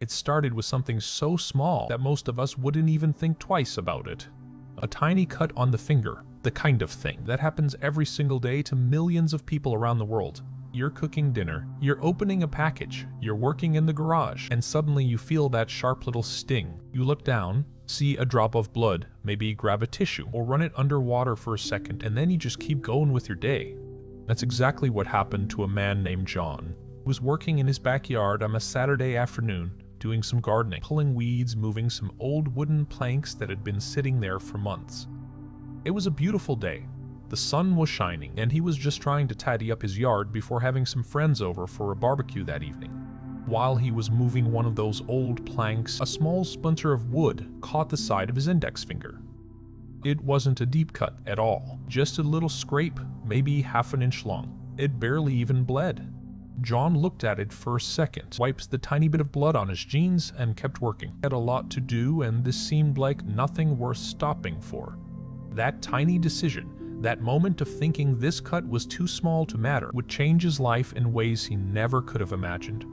It started with something so small that most of us wouldn't even think twice about it. A tiny cut on the finger, the kind of thing that happens every single day to millions of people around the world. You're cooking dinner, you're opening a package, you're working in the garage, and suddenly you feel that sharp little sting. You look down, see a drop of blood, maybe grab a tissue or run it underwater for a second, and then you just keep going with your day. That's exactly what happened to a man named John, who was working in his backyard on a Saturday afternoon, doing some gardening, pulling weeds, moving some old wooden planks that had been sitting there for months. It was a beautiful day. The sun was shining, and he was just trying to tidy up his yard before having some friends over for a barbecue that evening. While he was moving one of those old planks, a small splinter of wood caught the side of his index finger. It wasn't a deep cut at all, just a little scrape, maybe half an inch long. It barely even bled. John looked at it for a second, wiped the tiny bit of blood on his jeans, and kept working. He had a lot to do, and this seemed like nothing worth stopping for. That tiny decision, that moment of thinking this cut was too small to matter, would change his life in ways he never could have imagined.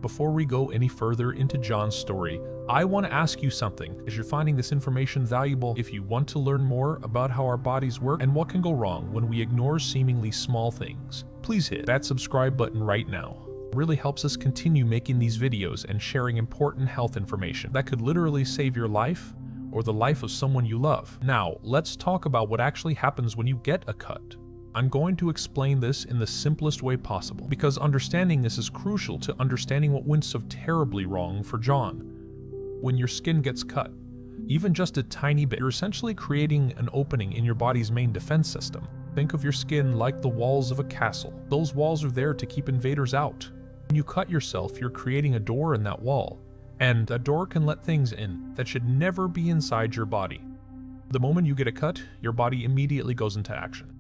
Before we go any further into John's story, I want to ask you something. If you're finding this information valuable, if you want to learn more about how our bodies work and what can go wrong when we ignore seemingly small things, please hit that subscribe button right now. It really helps us continue making these videos and sharing important health information that could literally save your life or the life of someone you love. Now, let's talk about what actually happens when you get a cut. I'm going to explain this in the simplest way possible, because understanding this is crucial to understanding what went so terribly wrong for John. When your skin gets cut, even just a tiny bit, you're essentially creating an opening in your body's main defense system. Think of your skin like the walls of a castle. Those walls are there to keep invaders out. When you cut yourself, you're creating a door in that wall, and that door can let things in that should never be inside your body. The moment you get a cut, your body immediately goes into action.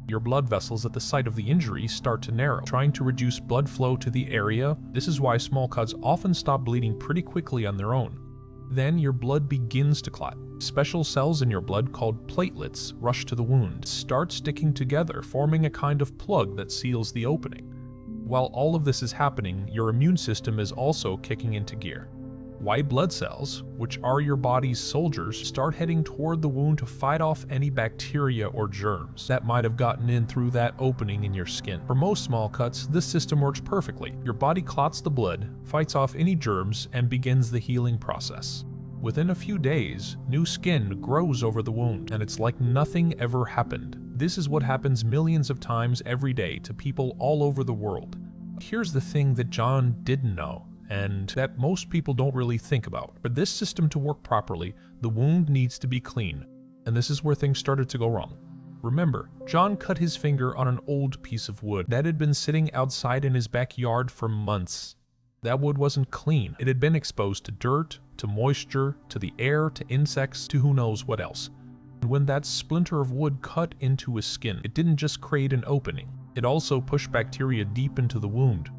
Your blood vessels at the site of the injury start to narrow, trying to reduce blood flow to the area. This is why small cuts often stop bleeding pretty quickly on their own. Then your blood begins to clot. Special cells in your blood called platelets rush to the wound, start sticking together, forming a kind of plug that seals the opening. While all of this is happening, your immune system is also kicking into gear. White blood cells, which are your body's soldiers, start heading toward the wound to fight off any bacteria or germs that might have gotten in through that opening in your skin. For most small cuts, this system works perfectly. Your body clots the blood, fights off any germs, and begins the healing process. Within a few days, new skin grows over the wound, and it's like nothing ever happened. This is what happens millions of times every day to people all over the world. Here's the thing that John didn't know, and that most people don't really think about. For this system to work properly, the wound needs to be clean, and this is where things started to go wrong. Remember, John cut his finger on an old piece of wood that had been sitting outside in his backyard for months. That wood wasn't clean. It had been exposed to dirt, to moisture, to the air, to insects, to who knows what else. And when that splinter of wood cut into his skin, it didn't just create an opening. It also pushed bacteria deep into the wound.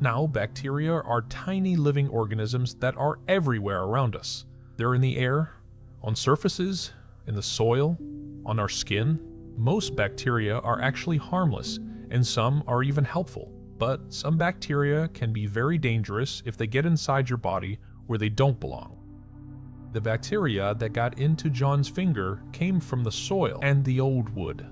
Now, bacteria are tiny living organisms that are everywhere around us. They're in the air, on surfaces, in the soil, on our skin. Most bacteria are actually harmless, and some are even helpful. But some bacteria can be very dangerous if they get inside your body where they don't belong. The bacteria that got into John's finger came from the soil and the old wood.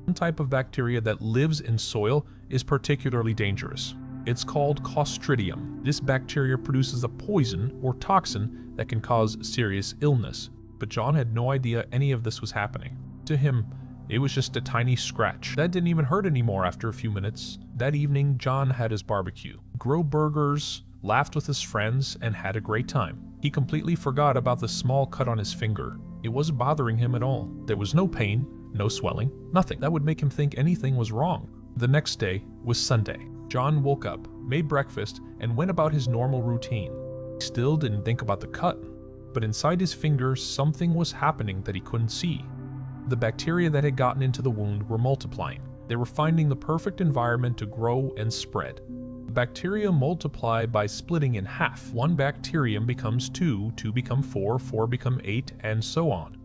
One type of bacteria that lives in soil is particularly dangerous. It's called Clostridium. This bacteria produces a poison or toxin that can cause serious illness, but John had no idea any of this was happening. To him, it was just a tiny scratch. That didn't even hurt anymore after a few minutes. That evening, John had his barbecue, grilled burgers, laughed with his friends, and had a great time. He completely forgot about the small cut on his finger. It wasn't bothering him at all. There was no pain, no swelling, nothing that would make him think anything was wrong. The next day was Sunday. John woke up, made breakfast, and went about his normal routine. He still didn't think about the cut, but inside his finger something was happening that he couldn't see. The bacteria that had gotten into the wound were multiplying. They were finding the perfect environment to grow and spread. Bacteria multiply by splitting in half. One bacterium becomes 2, 2 become 4, 4 become 8, and so on.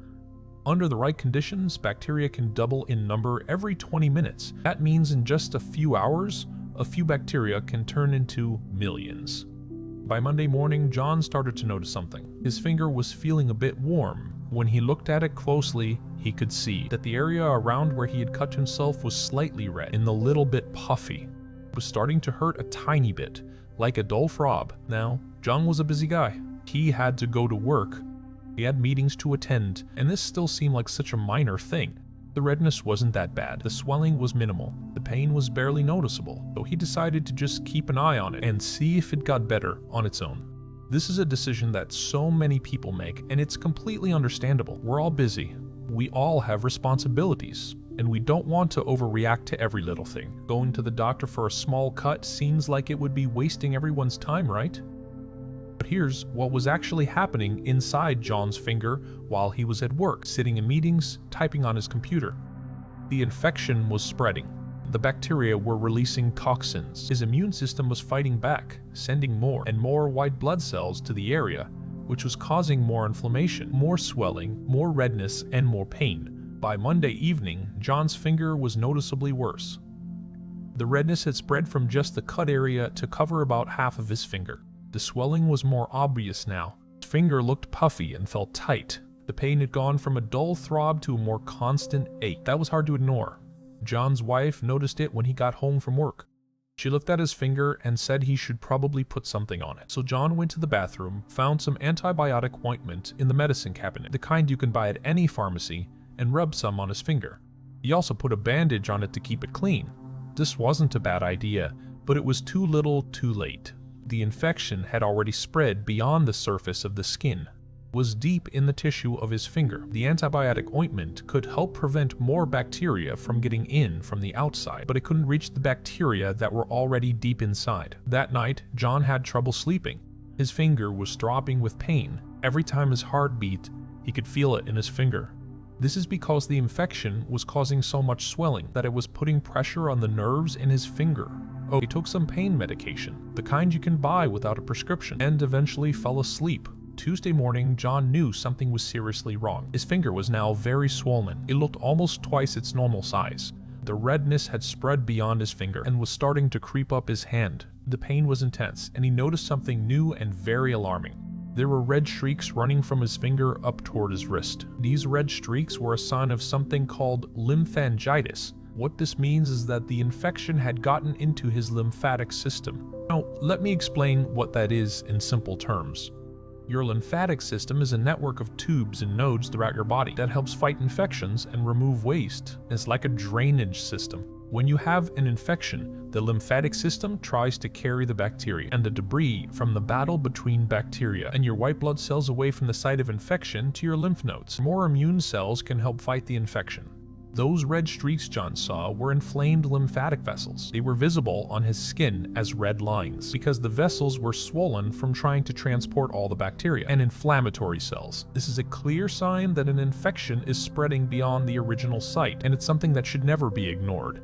Under the right conditions, bacteria can double in number every 20 minutes. That means in just a few hours, a few bacteria can turn into millions. By Monday morning, John started to notice something. His finger was feeling a bit warm. When he looked at it closely, he could see that the area around where he had cut himself was slightly red and a little bit puffy. It was starting to hurt a tiny bit, like a dull throb. Now, John was a busy guy. He had to go to work. He had meetings to attend, and this still seemed like such a minor thing. The redness wasn't that bad. The swelling was minimal. The pain was barely noticeable, so he decided to just keep an eye on it and see if it got better on its own. This is a decision that so many people make, and it's completely understandable. We're all busy. We all have responsibilities, and we don't want to overreact to every little thing. Going to the doctor for a small cut seems like it would be wasting everyone's time, right? But here's what was actually happening inside John's finger while he was at work, sitting in meetings, typing on his computer. The infection was spreading. The bacteria were releasing toxins. His immune system was fighting back, sending more and more white blood cells to the area, which was causing more inflammation, more swelling, more redness, and more pain. By Monday evening, John's finger was noticeably worse. The redness had spread from just the cut area to cover about half of his finger. The swelling was more obvious now. His finger looked puffy and felt tight. The pain had gone from a dull throb to a more constant ache. That was hard to ignore. John's wife noticed it when he got home from work. She looked at his finger and said he should probably put something on it. So John went to the bathroom, found some antibiotic ointment in the medicine cabinet, the kind you can buy at any pharmacy, and rubbed some on his finger. He also put a bandage on it to keep it clean. This wasn't a bad idea, but it was too little too late. The infection had already spread beyond the surface of the skin. It was deep in the tissue of his finger. The antibiotic ointment could help prevent more bacteria from getting in from the outside, but it couldn't reach the bacteria that were already deep inside. That night, John had trouble sleeping. His finger was throbbing with pain. Every time his heart beat, he could feel it in his finger. This is because the infection was causing so much swelling that it was putting pressure on the nerves in his finger. Oh, he took some pain medication, the kind you can buy without a prescription, and eventually fell asleep. Tuesday morning, John knew something was seriously wrong. His finger was now very swollen. It looked almost twice its normal size. The redness had spread beyond his finger and was starting to creep up his hand. The pain was intense, and he noticed something new and very alarming. There were red streaks running from his finger up toward his wrist. These red streaks were a sign of something called lymphangitis. What this means is that the infection had gotten into his lymphatic system. Now, let me explain what that is in simple terms. Your lymphatic system is a network of tubes and nodes throughout your body that helps fight infections and remove waste. It's like a drainage system. When you have an infection, the lymphatic system tries to carry the bacteria and the debris from the battle between bacteria and your white blood cells away from the site of infection to your lymph nodes. More immune cells can help fight the infection. Those red streaks John saw were inflamed lymphatic vessels. They were visible on his skin as red lines because the vessels were swollen from trying to transport all the bacteria and inflammatory cells. This is a clear sign that an infection is spreading beyond the original site, and it's something that should never be ignored.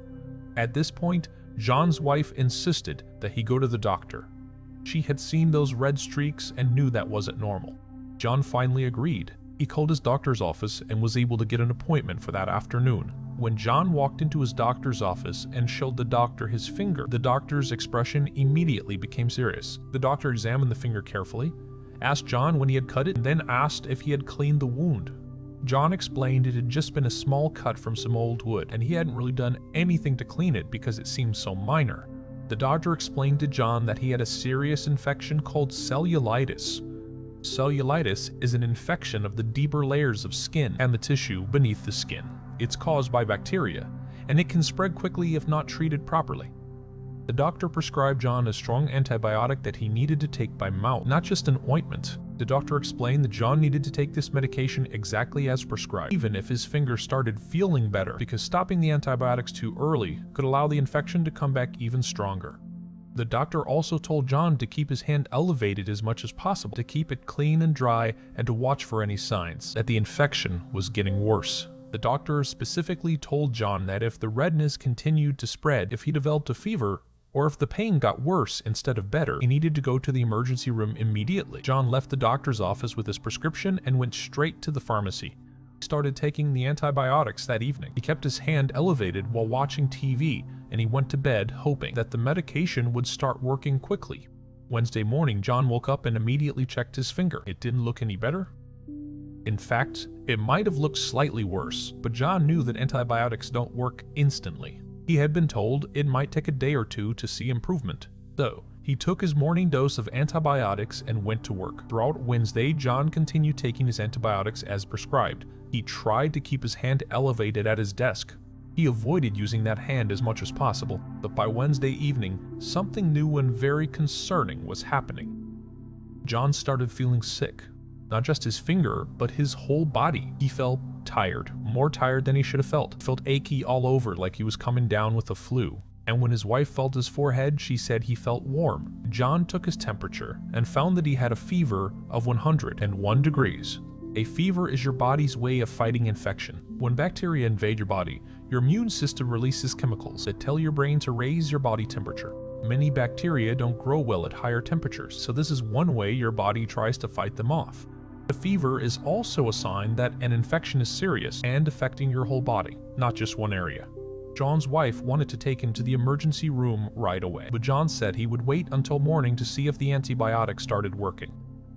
At this point, John's wife insisted that he go to the doctor. She had seen those red streaks and knew that wasn't normal. John finally agreed. He called his doctor's office and was able to get an appointment for that afternoon. When John walked into his doctor's office and showed the doctor his finger, the doctor's expression immediately became serious. The doctor examined the finger carefully, asked John when he had cut it, and then asked if he had cleaned the wound. John explained it had just been a small cut from some old wood, and he hadn't really done anything to clean it because it seemed so minor. The doctor explained to John that he had a serious infection called cellulitis. Cellulitis is an infection of the deeper layers of skin and the tissue beneath the skin. It's caused by bacteria, and it can spread quickly if not treated properly. The doctor prescribed John a strong antibiotic that he needed to take by mouth, not just an ointment. The doctor explained that John needed to take this medication exactly as prescribed, even if his finger started feeling better, because stopping the antibiotics too early could allow the infection to come back even stronger. The doctor also told John to keep his hand elevated as much as possible, to keep it clean and dry, and to watch for any signs that the infection was getting worse. The doctor specifically told John that if the redness continued to spread, if he developed a fever, or if the pain got worse instead of better, he needed to go to the emergency room immediately. John left the doctor's office with his prescription and went straight to the pharmacy. He started taking the antibiotics that evening. He kept his hand elevated while watching TV, and he went to bed hoping that the medication would start working quickly. Wednesday morning, John woke up and immediately checked his finger. It didn't look any better. In fact, it might have looked slightly worse, but John knew that antibiotics don't work instantly. He had been told it might take a day or two to see improvement. So, he took his morning dose of antibiotics and went to work. Throughout Wednesday, John continued taking his antibiotics as prescribed. He tried to keep his hand elevated at his desk. He avoided using that hand as much as possible, but by Wednesday evening, something new and very concerning was happening. John started feeling sick. Not just his finger, but his whole body. He felt tired, more tired than he should have felt. Felt achy all over like he was coming down with the flu. And when his wife felt his forehead, she said he felt warm. John took his temperature and found that he had a fever of 101 degrees. A fever is your body's way of fighting infection. When bacteria invade your body, your immune system releases chemicals that tell your brain to raise your body temperature. Many bacteria don't grow well at higher temperatures, so this is one way your body tries to fight them off. The fever is also a sign that an infection is serious and affecting your whole body, not just one area. John's wife wanted to take him to the emergency room right away, but John said he would wait until morning to see if the antibiotics started working.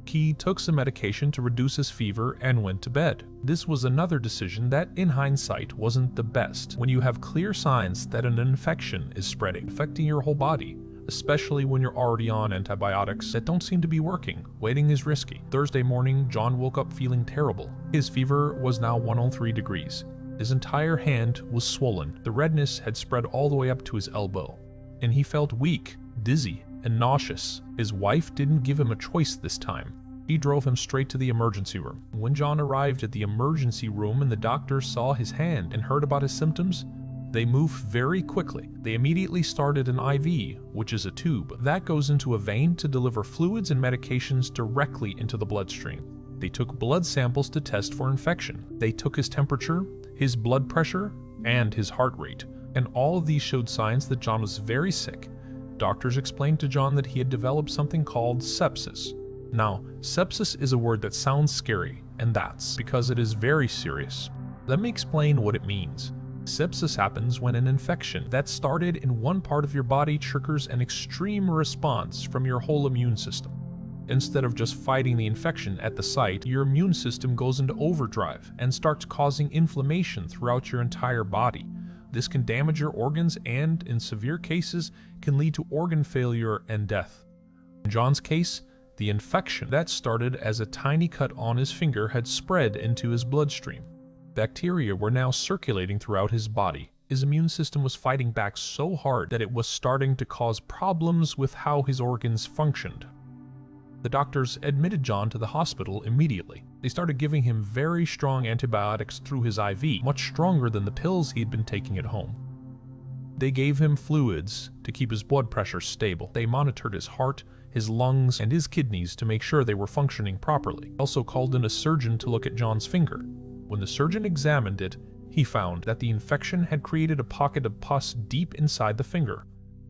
He took some medication to reduce his fever and went to bed. This was another decision that, in hindsight, wasn't the best. When you have clear signs that an infection is spreading, affecting your whole body, especially when you're already on antibiotics that don't seem to be working, waiting is risky. Thursday morning, John woke up feeling terrible. His fever was now 103 degrees. His entire hand was swollen. The redness had spread all the way up to his elbow, and he felt weak, dizzy, and nauseous. His wife didn't give him a choice this time. He drove him straight to the emergency room. When John arrived at the emergency room and the doctors saw his hand and heard about his symptoms, they moved very quickly. They immediately started an IV, which is a tube that goes into a vein to deliver fluids and medications directly into the bloodstream. They took blood samples to test for infection. They took his temperature, his blood pressure, and his heart rate, and all of these showed signs that John was very sick. Doctors explained to John that he had developed something called sepsis. Now, sepsis is a word that sounds scary, and that's because it is very serious. Let me explain what it means. Sepsis happens when an infection that started in one part of your body triggers an extreme response from your whole immune system. Instead of just fighting the infection at the site, your immune system goes into overdrive and starts causing inflammation throughout your entire body. This can damage your organs and, in severe cases, can lead to organ failure and death. In John's case, the infection that started as a tiny cut on his finger had spread into his bloodstream. Bacteria were now circulating throughout his body. His immune system was fighting back so hard that it was starting to cause problems with how his organs functioned. The doctors admitted John to the hospital immediately. They started giving him very strong antibiotics through his IV, much stronger than the pills he'd been taking at home. They gave him fluids to keep his blood pressure stable. They monitored his heart, his lungs, and his kidneys to make sure they were functioning properly. They also called in a surgeon to look at John's finger. When the surgeon examined it, he found that the infection had created a pocket of pus deep inside the finger.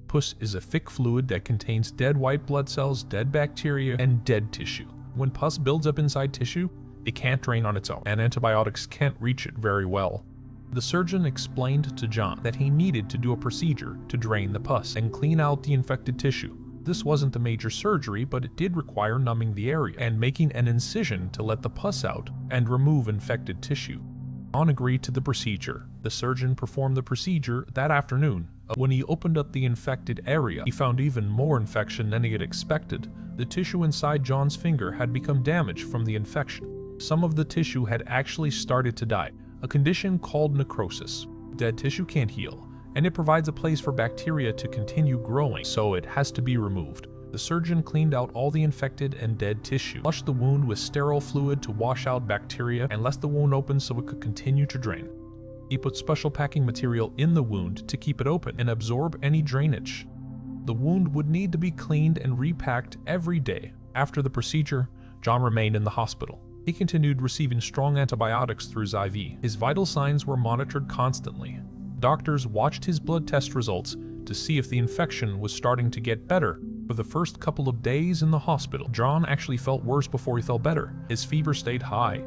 Pus is a thick fluid that contains dead white blood cells, dead bacteria, and dead tissue. When pus builds up inside tissue, it can't drain on its own, and antibiotics can't reach it very well. The surgeon explained to John that he needed to do a procedure to drain the pus and clean out the infected tissue. This wasn't a major surgery, but it did require numbing the area and making an incision to let the pus out and remove infected tissue. John agreed to the procedure. The surgeon performed the procedure that afternoon. When he opened up the infected area, he found even more infection than he had expected. The tissue inside John's finger had become damaged from the infection. Some of the tissue had actually started to die, a condition called necrosis. Dead tissue can't heal, and it provides a place for bacteria to continue growing, so it has to be removed. The surgeon cleaned out all the infected and dead tissue, flushed the wound with sterile fluid to wash out bacteria, and left the wound open so it could continue to drain. He put special packing material in the wound to keep it open and absorb any drainage. The wound would need to be cleaned and repacked every day. After the procedure, John remained in the hospital. He continued receiving strong antibiotics through his IV. His vital signs were monitored constantly. Doctors watched his blood test results to see if the infection was starting to get better. For the first couple of days in the hospital, John actually felt worse before he felt better. His fever stayed high.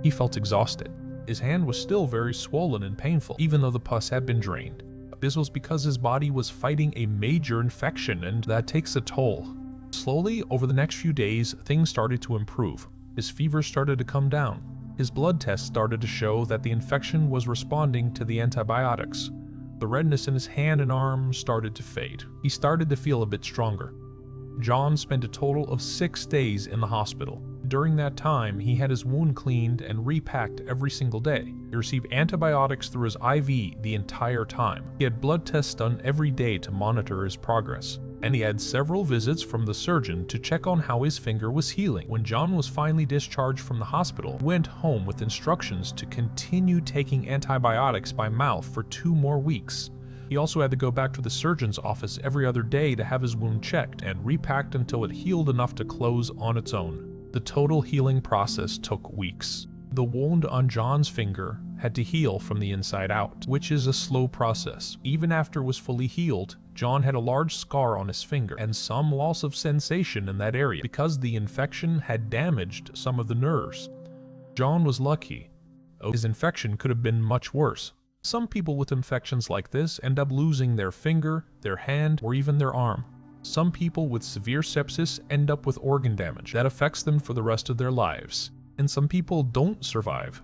He felt exhausted. His hand was still very swollen and painful, even though the pus had been drained. This was because his body was fighting a major infection, and that takes a toll. Slowly, over the next few days, things started to improve. His fever started to come down. His blood tests started to show that the infection was responding to the antibiotics. The redness in his hand and arm started to fade. He started to feel a bit stronger. John spent a total of 6 days in the hospital. During that time, he had his wound cleaned and repacked every single day. He received antibiotics through his IV the entire time. He had blood tests done every day to monitor his progress. And he had several visits from the surgeon to check on how his finger was healing. When John was finally discharged from the hospital, he went home with instructions to continue taking antibiotics by mouth for 2 more weeks. He also had to go back to the surgeon's office every other day to have his wound checked and repacked until it healed enough to close on its own. The total healing process took weeks. The wound on John's finger had to heal from the inside out, which is a slow process. Even after it was fully healed, John had a large scar on his finger and some loss of sensation in that area because the infection had damaged some of the nerves. John was lucky. His infection could have been much worse. Some people with infections like this end up losing their finger, their hand, or even their arm. Some people with severe sepsis end up with organ damage that affects them for the rest of their lives. And some people don't survive.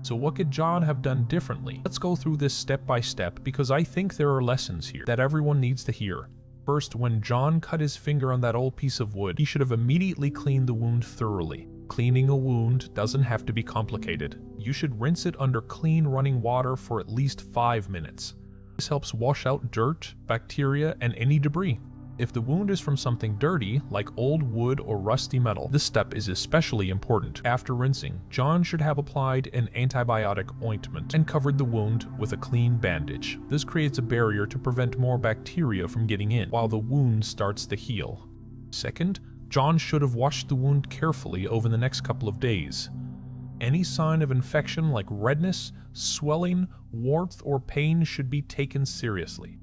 So what could John have done differently? Let's go through this step by step because I think there are lessons here that everyone needs to hear. First, when John cut his finger on that old piece of wood, he should have immediately cleaned the wound thoroughly. Cleaning a wound doesn't have to be complicated. You should rinse it under clean running water for at least 5 minutes. This helps wash out dirt, bacteria, and any debris. If the wound is from something dirty, like old wood or rusty metal, this step is especially important. After rinsing, John should have applied an antibiotic ointment and covered the wound with a clean bandage. This creates a barrier to prevent more bacteria from getting in while the wound starts to heal. Second, John should have washed the wound carefully over the next couple of days. Any sign of infection like redness, swelling, warmth, or pain should be taken seriously.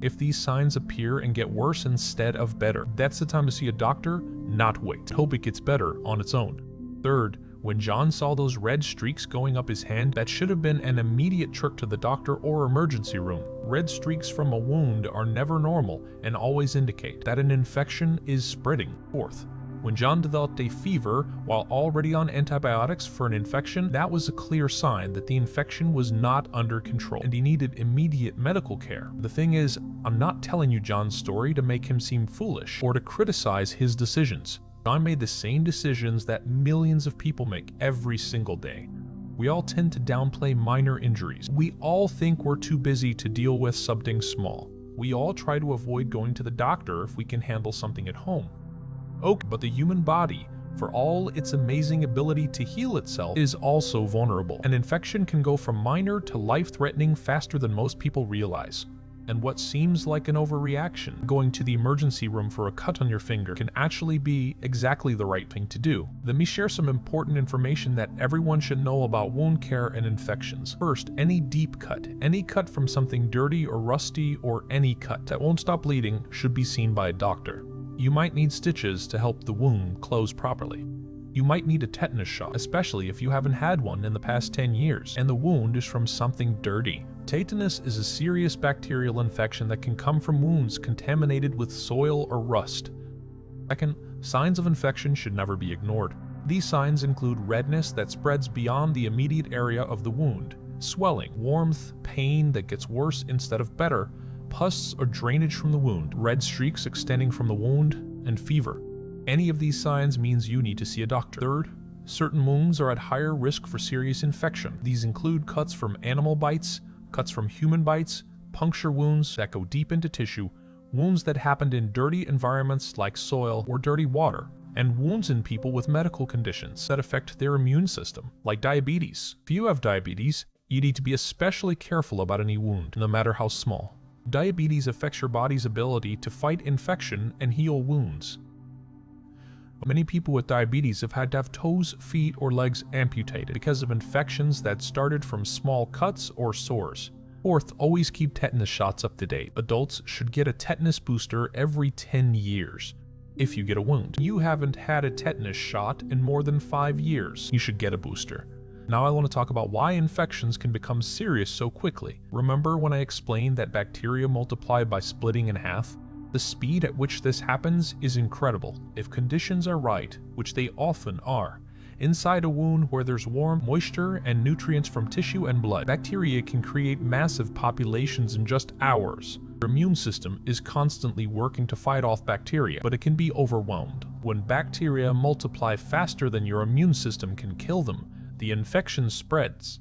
If these signs appear and get worse instead of better, that's the time to see a doctor, not wait. Hope it gets better on its own. Third, when John saw those red streaks going up his hand, that should have been an immediate trip to the doctor or emergency room. Red streaks from a wound are never normal and always indicate that an infection is spreading. Fourth, when John developed a fever while already on antibiotics for an infection, that was a clear sign that the infection was not under control and he needed immediate medical care. The thing is, I'm not telling you John's story to make him seem foolish or to criticize his decisions. John made the same decisions that millions of people make every single day. We all tend to downplay minor injuries. We all think we're too busy to deal with something small. We all try to avoid going to the doctor if we can handle something at home. Okay, but the human body, for all its amazing ability to heal itself, is also vulnerable. An infection can go from minor to life-threatening faster than most people realize. And what seems like an overreaction, going to the emergency room for a cut on your finger, can actually be exactly the right thing to do. Let me share some important information that everyone should know about wound care and infections. First, any deep cut, any cut from something dirty or rusty, or any cut that won't stop bleeding should be seen by a doctor. You might need stitches to help the wound close properly. You might need a tetanus shot, especially if you haven't had one in the past 10 years and the wound is from something dirty. Tetanus is a serious bacterial infection that can come from wounds contaminated with soil or rust. Second, signs of infection should never be ignored. These signs include redness that spreads beyond the immediate area of the wound, swelling, warmth, pain that gets worse instead of better, pus or drainage from the wound, red streaks extending from the wound, and fever. Any of these signs means you need to see a doctor. Third, certain wounds are at higher risk for serious infection. These include cuts from animal bites, cuts from human bites, puncture wounds that go deep into tissue, wounds that happened in dirty environments like soil or dirty water, and wounds in people with medical conditions that affect their immune system, like diabetes. If you have diabetes, you need to be especially careful about any wound, no matter how small. Diabetes affects your body's ability to fight infection and heal wounds. Many people with diabetes have had to have toes, feet, or legs amputated because of infections that started from small cuts or sores. Fourth, always keep tetanus shots up to date. Adults should get a tetanus booster every 10 years. If you get a wound, you haven't had a tetanus shot in more than 5 years, you should get a booster. Now I want to talk about why infections can become serious so quickly. Remember when I explained that bacteria multiply by splitting in half? The speed at which this happens is incredible. If conditions are right, which they often are, inside a wound where there's warmth, moisture, and nutrients from tissue and blood, bacteria can create massive populations in just hours. Your immune system is constantly working to fight off bacteria, but it can be overwhelmed. When bacteria multiply faster than your immune system can kill them, the infection spreads.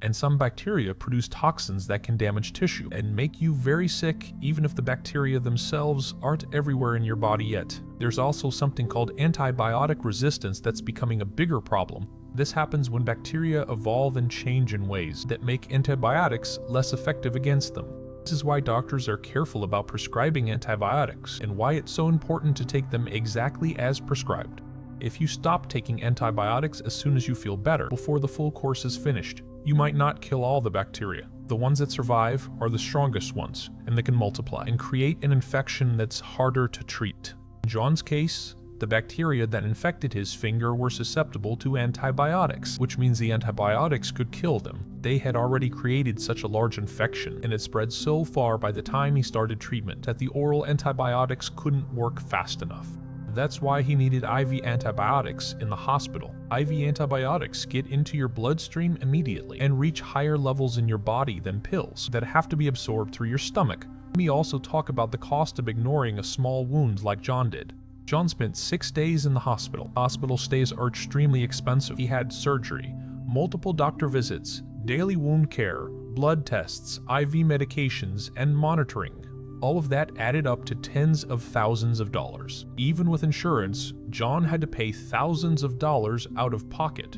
And some bacteria produce toxins that can damage tissue and make you very sick, even if the bacteria themselves aren't everywhere in your body yet. There's also something called antibiotic resistance that's becoming a bigger problem. This happens when bacteria evolve and change in ways that make antibiotics less effective against them. This is why doctors are careful about prescribing antibiotics and why it's so important to take them exactly as prescribed. If you stop taking antibiotics as soon as you feel better, before the full course is finished, you might not kill all the bacteria. The ones that survive are the strongest ones, and they can multiply and create an infection that's harder to treat. In John's case, the bacteria that infected his finger were susceptible to antibiotics, which means the antibiotics could kill them. They had already created such a large infection, and it spread so far by the time he started treatment that the oral antibiotics couldn't work fast enough. That's why he needed IV antibiotics in the hospital. IV antibiotics get into your bloodstream immediately and reach higher levels in your body than pills that have to be absorbed through your stomach. Let me also talk about the cost of ignoring a small wound like John did. John spent 6 days in the hospital. Hospital stays are extremely expensive. He had surgery, multiple doctor visits, daily wound care, blood tests, IV medications, and monitoring. All of that added up to tens of thousands of dollars. Even with insurance, John had to pay thousands of dollars out of pocket.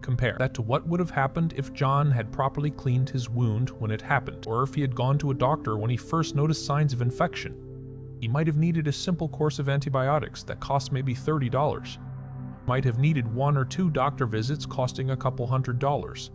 Compare that to what would have happened if John had properly cleaned his wound when it happened, or if he had gone to a doctor when he first noticed signs of infection. He might have needed a simple course of antibiotics that cost maybe $30. Might have needed 1 or 2 doctor visits costing a couple $100.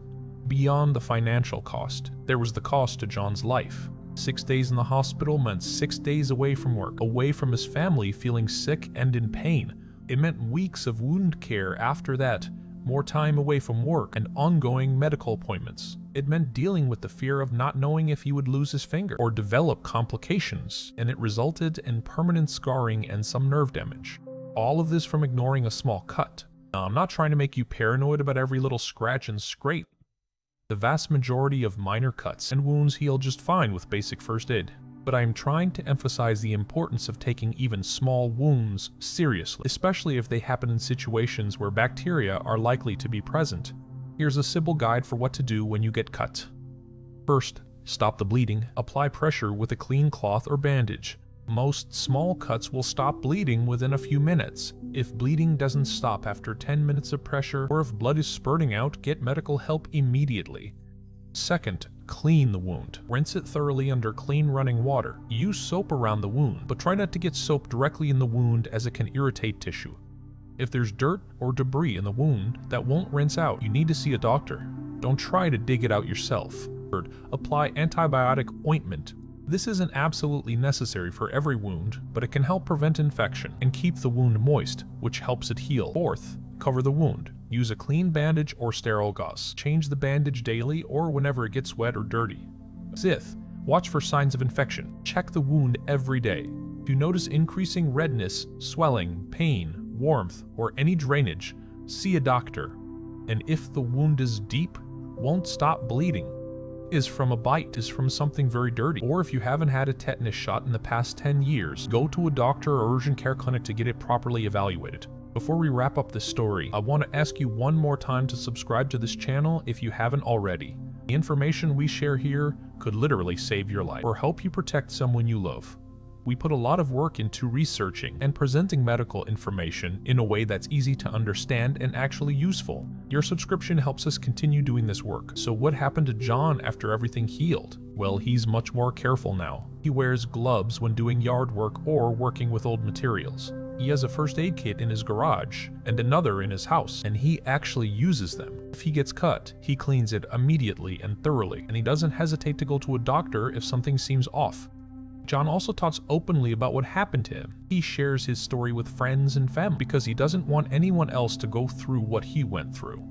Beyond the financial cost, there was the cost to John's life. 6 days in the hospital meant 6 days away from work, away from his family feeling sick and in pain. It meant weeks of wound care after that, more time away from work, and ongoing medical appointments. It meant dealing with the fear of not knowing if he would lose his finger or develop complications, and it resulted in permanent scarring and some nerve damage. All of this from ignoring a small cut. Now, I'm not trying to make you paranoid about every little scratch and scrape. The vast majority of minor cuts and wounds heal just fine with basic first aid, but I am trying to emphasize the importance of taking even small wounds seriously, especially if they happen in situations where bacteria are likely to be present. Here's a simple guide for what to do when you get cut. First, stop the bleeding. Apply pressure with a clean cloth or bandage. Most small cuts will stop bleeding within a few minutes. If bleeding doesn't stop after 10 minutes of pressure, or if blood is spurting out, get medical help immediately. Second, clean the wound. Rinse it thoroughly under clean running water. Use soap around the wound, but try not to get soap directly in the wound as it can irritate tissue. If there's dirt or debris in the wound that won't rinse out, you need to see a doctor. Don't try to dig it out yourself. Third, apply antibiotic ointment. This isn't absolutely necessary for every wound, but it can help prevent infection and keep the wound moist, which helps it heal. Fourth, cover the wound. Use a clean bandage or sterile gauze. Change the bandage daily or whenever it gets wet or dirty. Fifth, watch for signs of infection. Check the wound every day. If you notice increasing redness, swelling, pain, warmth, or any drainage, see a doctor. And if the wound is deep, won't stop bleeding, is from a bite, is from something very dirty, or if you haven't had a tetanus shot in the past 10 years, go to a doctor or urgent care clinic to get it properly evaluated. Before we wrap up this story, I want to ask you one more time to subscribe to this channel if you haven't already. The information we share here could literally save your life or help you protect someone you love. We put a lot of work into researching and presenting medical information in a way that's easy to understand and actually useful. Your subscription helps us continue doing this work. So what happened to John after everything healed? Well, he's much more careful now. He wears gloves when doing yard work or working with old materials. He has a first aid kit in his garage and another in his house, and he actually uses them. If he gets cut, he cleans it immediately and thoroughly, and he doesn't hesitate to go to a doctor if something seems off. John also talks openly about what happened to him. He shares his story with friends and family because he doesn't want anyone else to go through what he went through.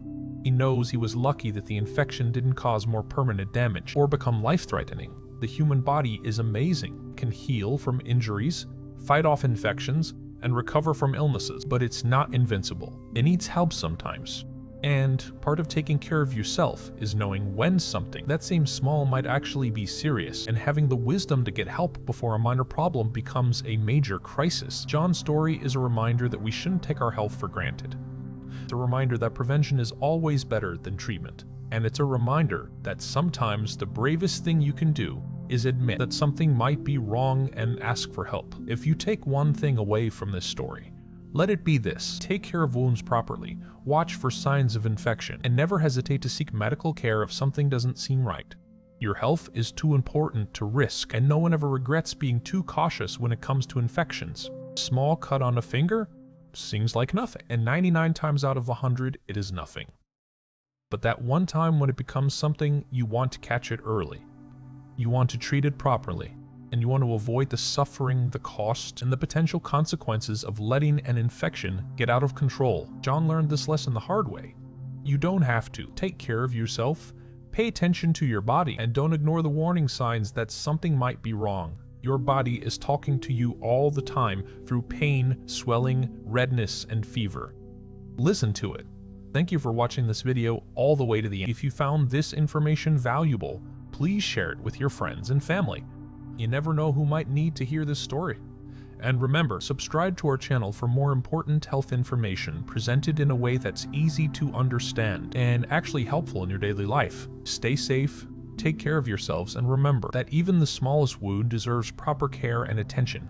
He knows he was lucky that the infection didn't cause more permanent damage or become life-threatening. The human body is amazing, it can heal from injuries, fight off infections, and recover from illnesses, but it's not invincible. It needs help sometimes. And part of taking care of yourself is knowing when something that seems small might actually be serious, and having the wisdom to get help before a minor problem becomes a major crisis. John's story is a reminder that we shouldn't take our health for granted. It's a reminder that prevention is always better than treatment. And it's a reminder that sometimes the bravest thing you can do is admit that something might be wrong and ask for help. If you take one thing away from this story, let it be this: take care of wounds properly, watch for signs of infection, and never hesitate to seek medical care if something doesn't seem right. Your health is too important to risk, and no one ever regrets being too cautious when it comes to infections. Small cut on a finger seems like nothing, and 99 times out of 100 it is nothing. But that one time when it becomes something, you want to catch it early. You want to treat it properly, and you want to avoid the suffering, the cost, and the potential consequences of letting an infection get out of control. John learned this lesson the hard way. You don't have to. Take care of yourself, pay attention to your body, and don't ignore the warning signs that something might be wrong. Your body is talking to you all the time through pain, swelling, redness, and fever. Listen to it. Thank you for watching this video all the way to the end. If you found this information valuable, please share it with your friends and family. You never know who might need to hear this story. And remember, subscribe to our channel for more important health information presented in a way that's easy to understand and actually helpful in your daily life. Stay safe, take care of yourselves, and remember that even the smallest wound deserves proper care and attention.